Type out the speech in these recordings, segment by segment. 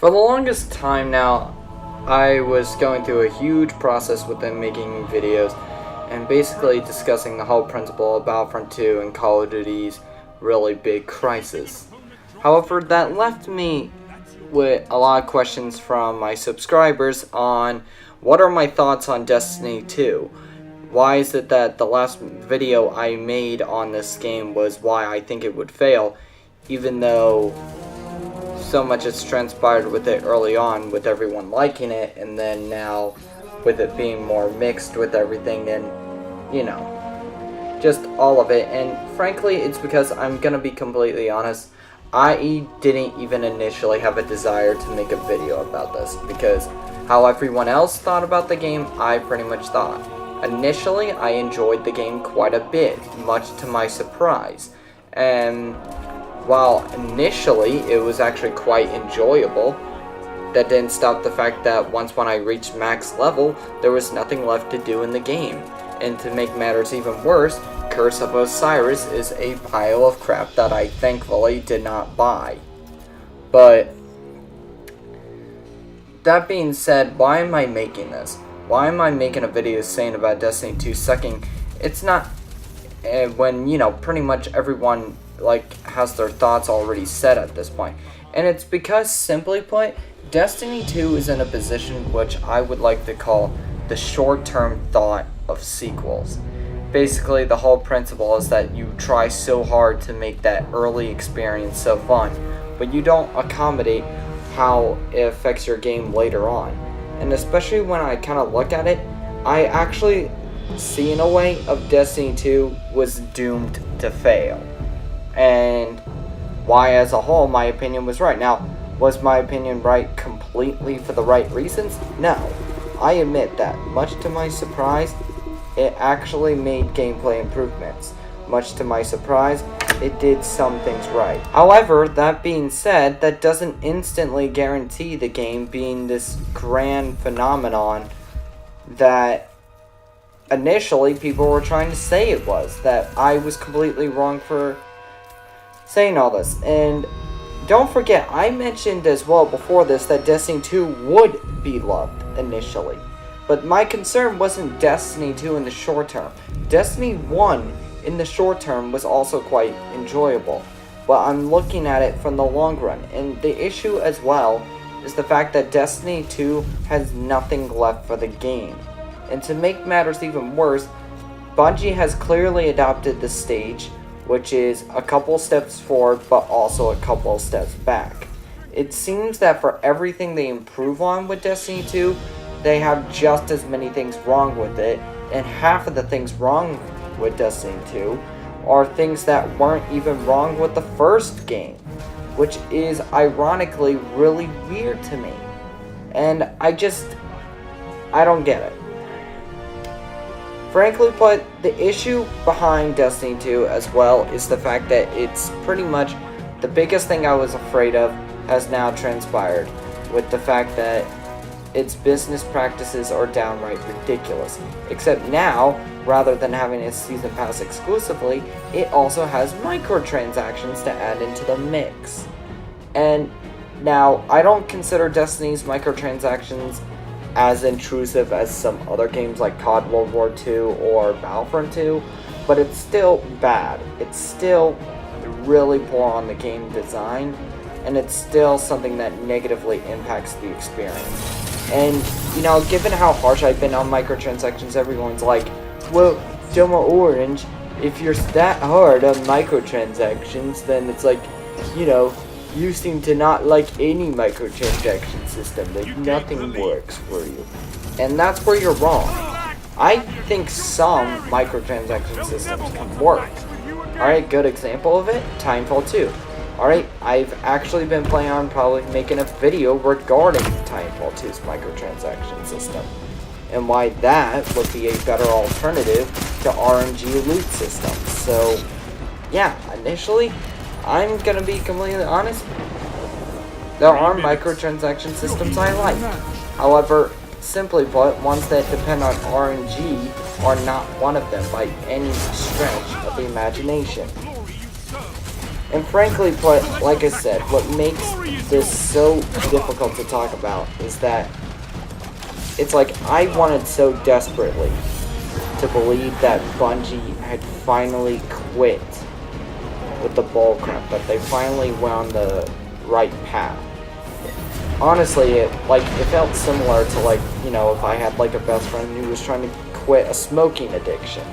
For the longest time now, I was going through a huge process within making videos and basically discussing the whole principle of Battlefront 2 and Call of Duty's really big crisis. However, that left me with a lot of questions from my subscribers on what are my thoughts on Destiny 2. Why is it that the last video I made on this game was why I think it would fail, even though so much has transpired with it early on with everyone liking it, and then now with it being more mixed with everything and, you know, just all of it. And frankly, it's because I'm gonna be completely honest, I didn't even initially have a desire to make a video about this, because how everyone else thought about the game, I pretty much thought. Initially, I enjoyed the game quite a bit, much to my surprise, and while initially it was actually quite enjoyable, that didn't stop the fact that when I reached max level, there was nothing left to do in the game. And to make matters even worse, Curse of Osiris is a pile of crap that I thankfully did not buy. But that being said, why am I making this? Why am I making a video saying about Destiny 2 sucking? It's not when, you know, pretty much everyone has their thoughts already set at this point. And it's because, simply put, Destiny 2 is in a position which I would like to call the short-term thought of sequels. Basically, the whole principle is that you try so hard to make that early experience so fun, but you don't accommodate how it affects your game later on. And especially when I kind of look at it, I actually see in a way of Destiny 2 was doomed to fail. And why as a whole my opinion was right. Now, was my opinion right completely for the right reasons? No. I admit that, much to my surprise, it actually made gameplay improvements. Much to my surprise, it did some things right. However, that being said, that doesn't instantly guarantee the game being this grand phenomenon that initially people were trying to say it was. That I was completely wrong for saying all this. And don't forget, I mentioned as well before this that Destiny 2 would be loved initially. But my concern wasn't Destiny 2 in the short term. Destiny 1 in the short term was also quite enjoyable. But I'm looking at it from the long run. And the issue as well is the fact that Destiny 2 has nothing left for the game. And to make matters even worse, Bungie has clearly adopted the stage, which is a couple steps forward, but also a couple steps back. It seems that for everything they improve on with Destiny 2, they have just as many things wrong with it, and half of the things wrong with Destiny 2 are things that weren't even wrong with the first game, which is ironically really weird to me. And I don't get it. Frankly put, the issue behind Destiny 2 as well is the fact that it's pretty much the biggest thing I was afraid of has now transpired, with the fact that its business practices are downright ridiculous. Except now, rather than having a season pass exclusively, it also has microtransactions to add into the mix. And now, I don't consider Destiny's microtransactions as intrusive as some other games like COD World War II or Battlefront 2, but it's still bad. It's still really poor on the game design, and it's still something that negatively impacts the experience. And, you know, given how harsh I've been on microtransactions, everyone's like, well, Doma Orange, if you're that hard on microtransactions, then it's like, you know, you seem to not like any microtransaction system, like nothing works for you. And that's where you're wrong. I think some microtransaction systems can work. Alright, good example of it, Timefall 2. Alright, I've actually been planning on probably making a video regarding Timefall 2's microtransaction system, and why that would be a better alternative to RNG loot systems. So, yeah, initially, I'm gonna be completely honest, there are microtransaction systems I like. However, simply put, ones that depend on RNG are not one of them by any stretch of the imagination. And frankly put, like I said, what makes this so difficult to talk about is that it's like I wanted so desperately to believe that Bungie had finally quit with the bullcrap, that they finally went on the right path. Honestly, it felt similar to, like, you know, if I had like a best friend who was trying to quit a smoking addiction,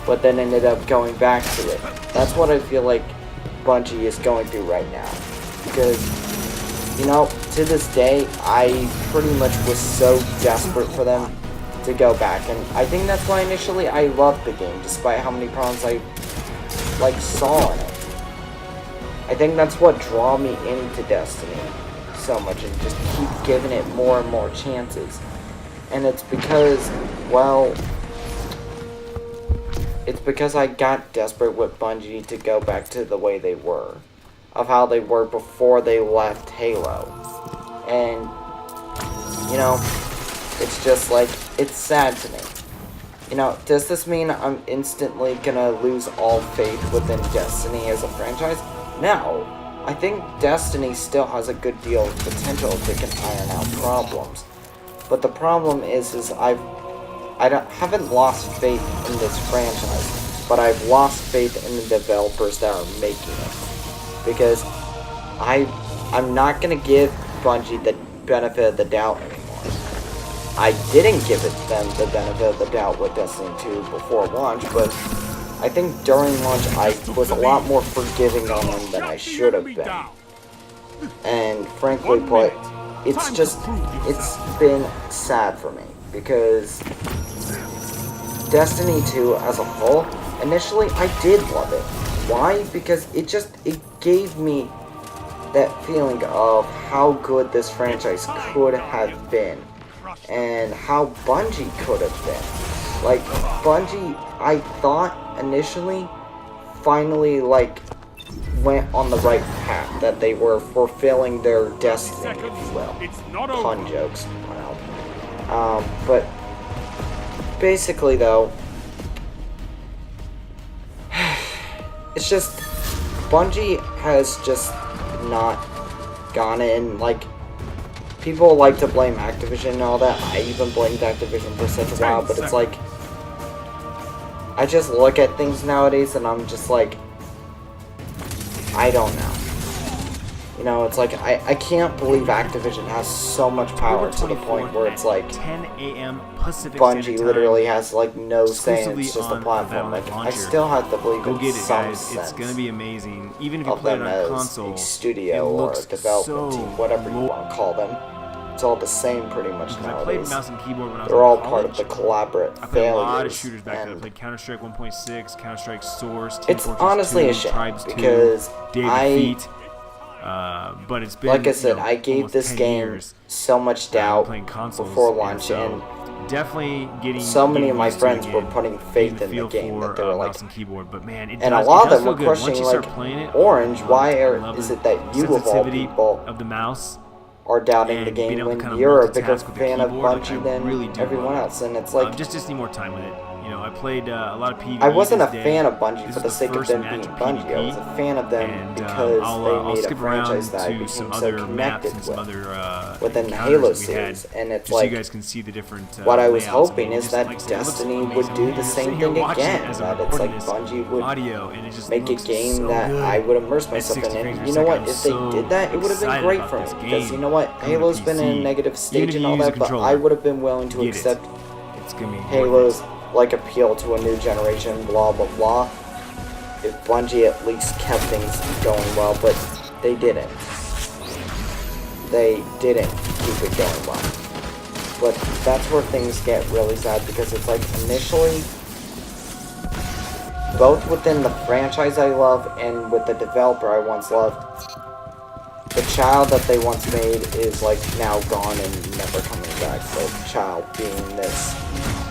but then ended up going back to it. That's what I feel like Bungie is going through right now. Because, you know, to this day, I pretty much was so desperate for them to go back. And I think that's why initially I loved the game, despite how many problems I, like, saw in it. I think that's what drew me into Destiny so much, and just keep giving it more and more chances. And it's because, well, it's because I got desperate with Bungie to go back to the way they were, of how they were before they left Halo. And, you know, it's just like, it's sad to me. You know, does this mean I'm instantly gonna lose all faith within Destiny as a franchise? No. I think Destiny still has a good deal of potential if they can iron out problems. But the problem is I haven't lost faith in this franchise, but I've lost faith in the developers that are making it. Because I'm not gonna give Bungie the benefit of the doubt anymore. I didn't give them the benefit of the doubt with Destiny 2 before launch, but I think during launch I was a lot more forgiving on them than I should have been. And frankly put, it's been sad for me, because Destiny 2 as a whole, initially I did love it. Why? Because it gave me that feeling of how good this franchise could have been, and how Bungie could have been. Like, Bungie, I thought initially, finally, like, went on the right path, that they were fulfilling their destiny, if you will. Pun jokes, wow. But basically, though, it's just, Bungie has just not gone in, like, people like to blame Activision and all that. I even blamed Activision for such a while, but it's like, I just look at things nowadays and I'm just like, I don't know. You know, it's like, I can't believe Activision has so much power to the point where it's like, 10 a.m. Pacific Bungie literally has like no say, it's just a platform. Like, I still have to believe Go in get it, some guys. sense It's gonna be amazing. Even if you of play it them on as console, a studio or a development team, whatever you want to call them. It's all the same pretty much because I played nowadays. mouse and keyboard when I was They're in all college. part of the collaborate I played a lot of failures, shooters back then. I and played Counter-Strike 1.6, Counter-Strike Source, Team it's Fortress honestly 2, a shame, Tribes 2, because David Feet. But it's been, like I said, you know, I gave almost this 10 game years so much I've doubt been playing consoles, before launch, so definitely getting so many of my used to friends it were again, putting getting faith the in the feel game, for, that they were like, mouse and keyboard. But man, it and does, a lot it of does them feel were good. Once questioning, you start like, playing it, Orange, why I love is the it that you of all sensitivity people of the mouse are doubting the and being game able to when kind of you're a bigger multitask with the fan of keyboard? Like, Bungie I than really do everyone love it. else? And it's like, Just need more time with it. You know, I played a lot of PvE. I wasn't a this day. fan of Bungie This for is the sake of first them match being of Bungie. I was PvP, a fan of them and because I'll they made a skip around franchise that I to became some so other maps connected and some with other within the encounters Halo that we had, series. And it's just so you like, guys can see the different what I was layouts. hoping It is just, that like I said, it looks Destiny would amazing. do You're the just same sitting here thing watching it again. as I'm That it's like recording this Bungie would audio, and it just make a looks game so that good. I would immerse At myself 60 in. frames And per you know what? second, If they I'm did that, it would have been excited great about for me. this Because game you know what? coming to Halo's been in a PC. negative stage Even and all use a that, but controller. I would have been willing to Get it. accept It's gonna be worth Halo's it. like appeal to a new generation, blah blah blah, if Bungie at least kept things going well, but they didn't. They didn't keep it going well. But that's where things get really sad, because it's like initially, both within the franchise I love and with the developer I once loved, the child that they once made is like now gone and never coming back. The child being this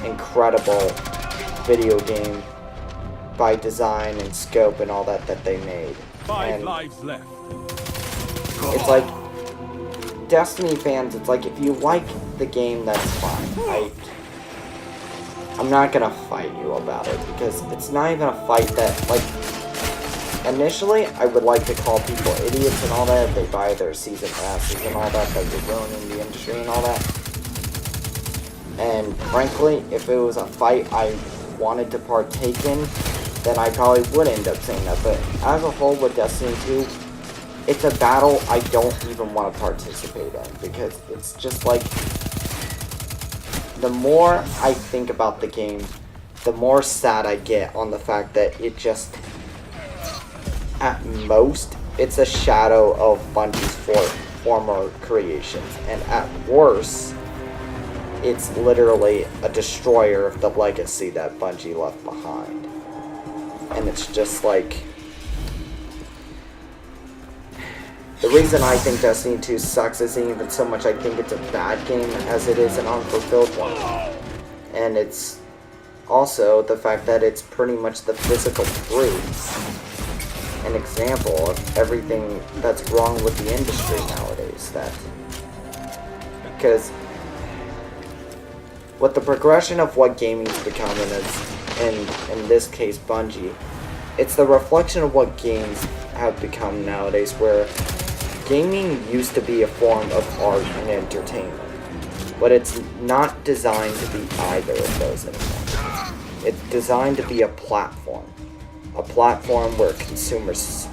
incredible video game by design and scope and all that they made. 5 And lives left. it's like, Destiny fans, it's like, if you like the game, that's fine. I'm not gonna fight you about it, because it's not even a fight that, like, initially, I would like to call people idiots and all that if they buy their season passes and all that you're ruining the industry and all that. And frankly, if it was a fight I wanted to partake in, then I probably would end up saying that. But as a whole with Destiny 2, it's a battle I don't even want to participate in, because it's just like, the more I think about the game, the more sad I get on the fact that it just, at most, it's a shadow of Bungie's former creations, and at worst, it's literally a destroyer of the legacy that Bungie left behind. And it's just like, the reason I think Destiny 2 sucks isn't even so much I think it's a bad game as it is an unfulfilled one. And it's also the fact that it's pretty much the physical proof, an example of everything that's wrong with the industry nowadays. Because with the progression of what gaming's becoming, in this case Bungie, it's the reflection of what games have become nowadays, where gaming used to be a form of art and entertainment, but it's not designed to be either of those anymore. It's designed to be a platform where consumers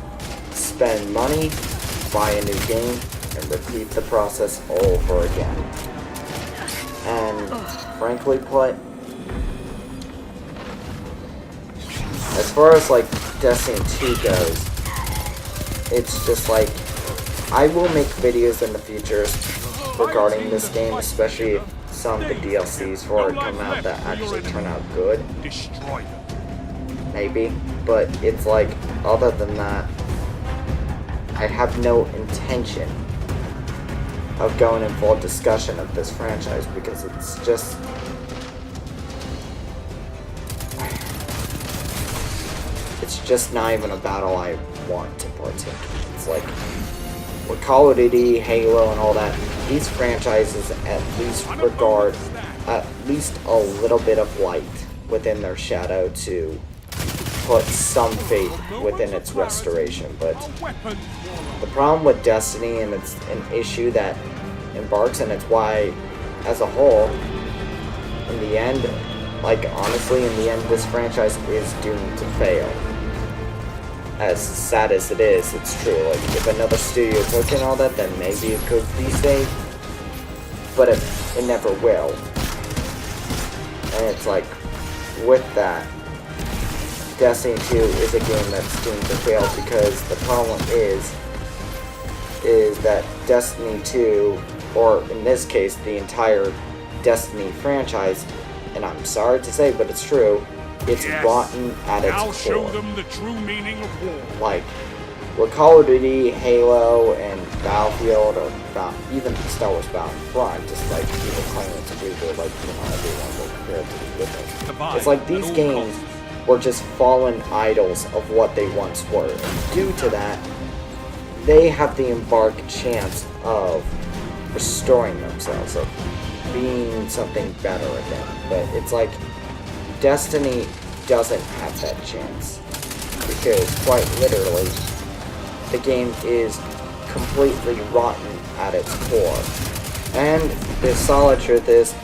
spend money, buy a new game, and repeat the process over again. And frankly put, as far as like Destiny 2 goes, it's just like, I will make videos in the future regarding this game, especially if some of the DLCs for it come out that actually turn out good. Maybe, but it's like, other than that, I have no intention of going in full discussion of this franchise, because it's just, not even a battle I want to partake in. It's like, with Call of Duty, Halo, and all that, these franchises at least regard at least a little bit of light within their shadow to put some faith within its restoration. But the problem with Destiny, and it's an issue that embarks, and it's why, as a whole, in the end, like honestly, in the end, this franchise is doomed to fail. As sad as it is, it's true. Like, if another studio took in all that, then maybe it could be saved, but it never will. And it's like, with that, Destiny 2 is a game that's doomed to fail, because the problem is that Destiny 2, or in this case, the entire Destiny franchise, and I'm sorry to say, but it's true, it's rotten at its core. Show them the true meaning of war. Like, with Call of Duty, Halo, and Battlefield, or even Star Wars Battlefront, just like people claiming to do good, like, everyone will compare it to the good things. It's like these games were just fallen idols of what they once were. And due to that, they have the embarked chance of restoring themselves, of being something better again. But it's like, Destiny doesn't have that chance, because quite literally, the game is completely rotten at its core. And the solid truth is,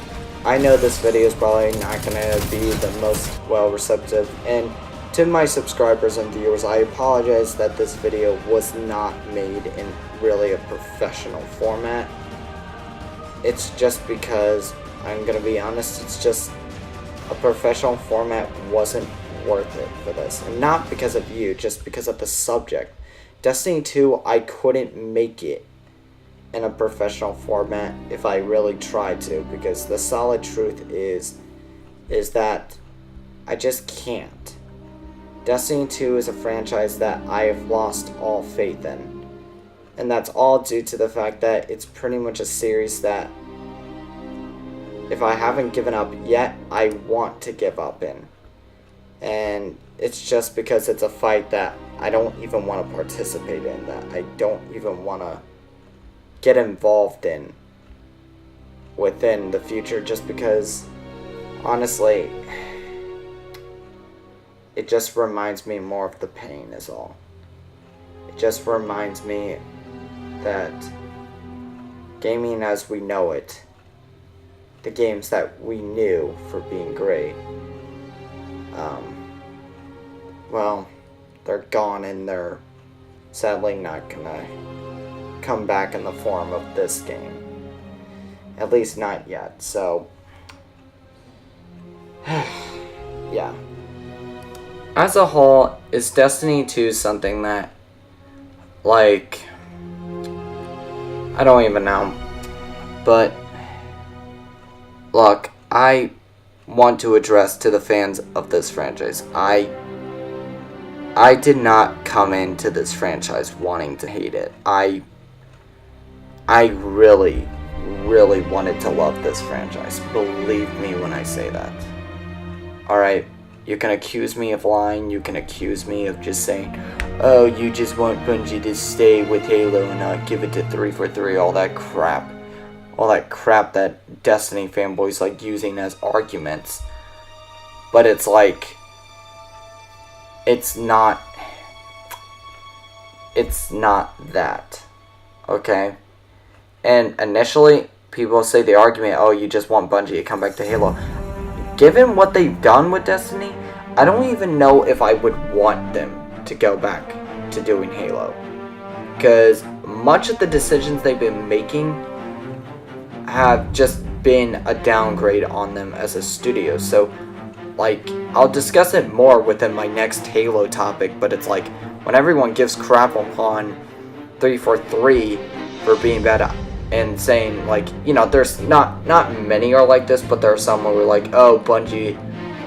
I know this video is probably not going to be the most well receptive, and to my subscribers and viewers, I apologize that this video was not made in really a professional format. It's just because, I'm going to be honest, it's just a professional format wasn't worth it for this. And not because of you, just because of the subject. Destiny 2, I couldn't make it in a professional format if I really tried to, because the solid truth is that I just can't. Destiny 2 is a franchise that I have lost all faith in. And that's all due to the fact that it's pretty much a series that, if I haven't given up yet, I want to give up in. And it's just because it's a fight that I don't even want to participate in, that I don't even want to get involved in within the future, just because, honestly, it just reminds me more of the pain is all. just reminds me that gaming as we know it, the games that we knew for being great, well, they're gone and they're sadly not gonna come back in the form of this game. At least not yet, so yeah. As a whole, is Destiny 2 something that, like, I don't even know. But look, I want to address to the fans of this franchise. I did not come into this franchise wanting to hate it. I really, really wanted to love this franchise. Believe me when I say that. Alright, you can accuse me of lying, you can accuse me of just saying, oh, you just want Bungie to stay with Halo and not give it to 343, all that crap. All that crap that Destiny fanboys like using as arguments. But it's like, it's not that, okay? And initially, people say the argument, oh, you just want Bungie to come back to Halo. Given what they've done with Destiny, I don't even know if I would want them to go back to doing Halo. Because much of the decisions they've been making have just been a downgrade on them as a studio. So, like, I'll discuss it more within my next Halo topic, but it's like, when everyone gives crap upon 343 for being bad and saying, like, you know, there's not many are like this, but there are some who are like, oh, Bungie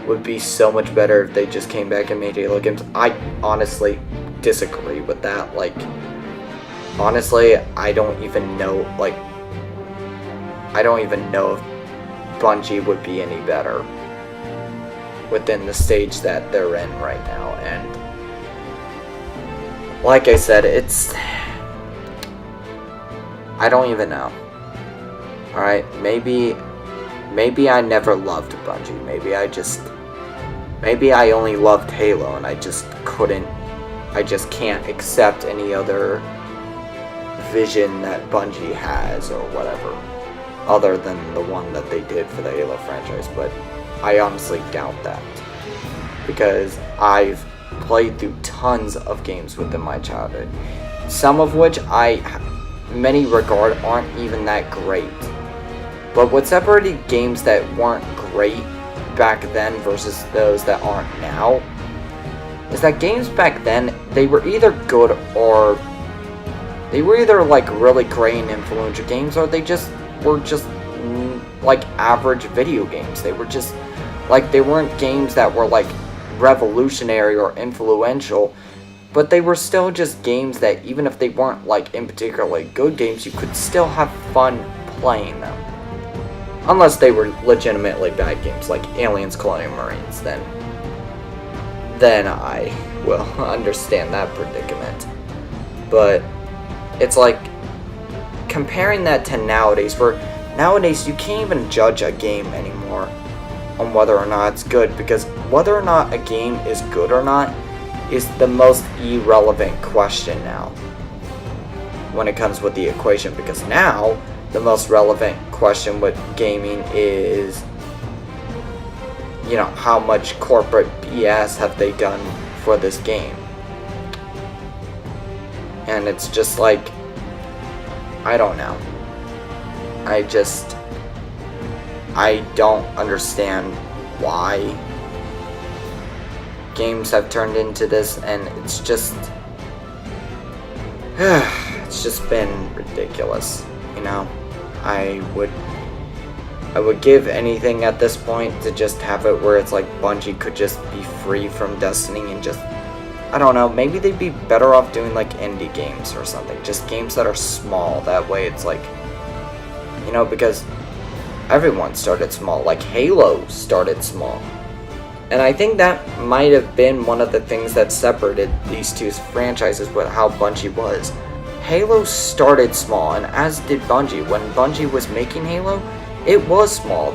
would be so much better if they just came back and made Halo games. I honestly disagree with that. Like, honestly, I don't even know, like, I don't even know if Bungie would be any better within the stage that they're in right now. And like I said, it's, I don't even know. Alright, maybe I never loved Bungie. Maybe I only loved Halo and I just can't accept any other vision that Bungie has or whatever, other than the one that they did for the Halo franchise. But I honestly doubt that, because I've played through tons of games within my childhood, some of which many regard aren't even that great. But what separated games that weren't great back then versus those that aren't now is that games back then, they were either good or they were either like really great and influential games, or they just were just like average video games. They were just like, they weren't games that were like revolutionary or influential, but they were still just games that, even if they weren't like in particularly good games, you could still have fun playing them. Unless they were legitimately bad games like Aliens Colonial Marines, then I will understand that predicament. But it's like, comparing that to nowadays, where nowadays you can't even judge a game anymore on whether or not it's good, because whether or not a game is good or not is the most irrelevant question now when it comes with the equation. Because now the most relevant question with gaming is, you know, how much corporate BS have they done for this game? And it's just like, I don't know. I don't understand why games have turned into this, and it's just been ridiculous, you know. I would give anything at this point to just have it where it's like Bungie could just be free from Destiny and just, I don't know, maybe they'd be better off doing like indie games or something, just games that are small. That way it's like, you know, because everyone started small, like Halo started small. And I think that might have been one of the things that separated these two franchises with how Bungie was. Halo started small, and as did Bungie. When Bungie was making Halo, it was small.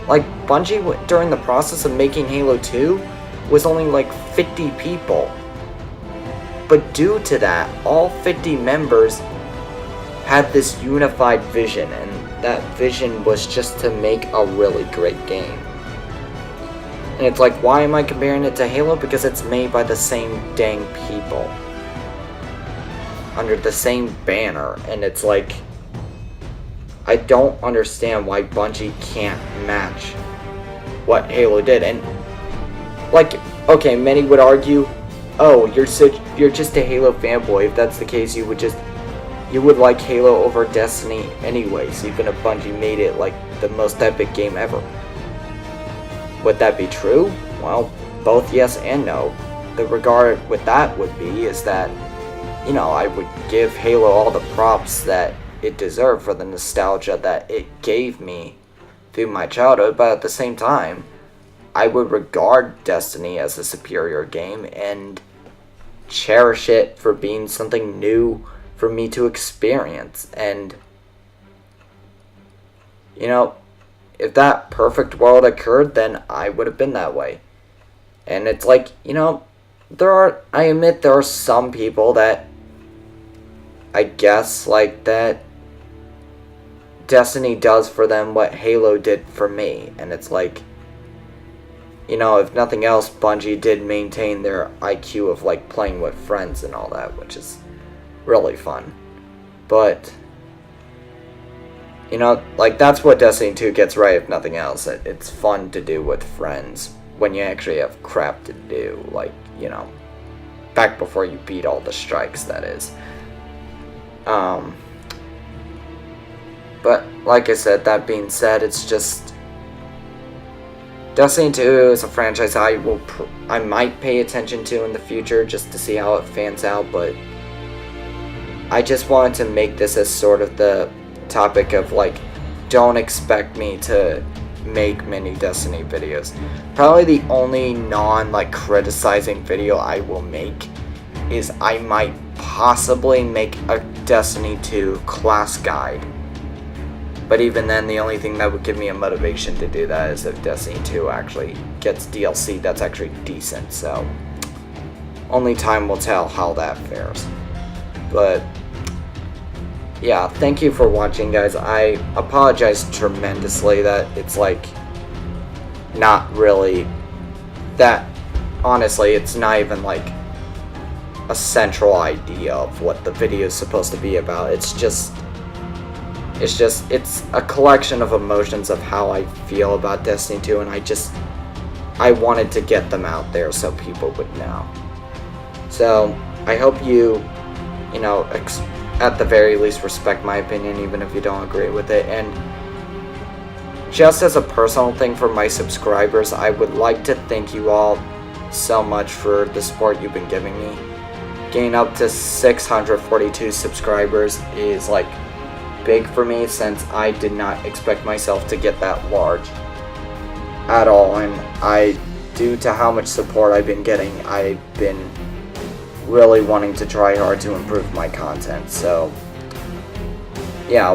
Bungie, during the process of making Halo 2, was only like 50 people. But due to that, all 50 members had this unified vision, and that vision was just to make a really great game. And it's like, why am I comparing it to Halo? Because it's made by the same dang people, under the same banner, and it's like, I don't understand why Bungie can't match what Halo did. And like, okay, many would argue, oh, you're just a Halo fanboy. If that's the case, you would like Halo over Destiny anyways, even if Bungie made it like the most epic game ever. Would that be true? Well, both yes and no. The regard with that would be is that, you know, I would give Halo all the props that it deserved for the nostalgia that it gave me through my childhood, but at the same time, I would regard Destiny as a superior game and cherish it for being something new for me to experience. And, you know, if that perfect world occurred, then I would have been that way. And it's like, you know, I admit there are some people that I guess like that Destiny does for them what Halo did for me. And it's like, you know, if nothing else, Bungie did maintain their IQ of like playing with friends and all that, which is really fun. But, you know, like, that's what Destiny 2 gets right, if nothing else. It's fun to do with friends when you actually have crap to do. Like, you know, back before you beat all the strikes, that is. But, like I said, that being said, it's just, Destiny 2 is a franchise I might pay attention to in the future just to see how it fans out, but I just wanted to make this as sort of the topic of like, don't expect me to make many Destiny videos. Probably the only like criticizing video I will make is I might possibly make a Destiny 2 class guide. But even then, the only thing that would give me a motivation to do that is if Destiny 2 actually gets DLC that's actually decent, so only time will tell how that fares. But yeah, thank you for watching, guys. I apologize tremendously that it's like not really that, honestly, it's not even like a central idea of what the video is supposed to be about. It's a collection of emotions of how I feel about Destiny 2, and I wanted to get them out there so people would know. So I hope you know, at the very least respect my opinion, even if you don't agree with it. And just as a personal thing for my subscribers, I would like to thank you all so much for the support you've been giving me. Getting up to 642 subscribers is like big for me, since I did not expect myself to get that large at all. And due to how much support I've been getting, I've been really wanting to try hard to improve my content. So yeah,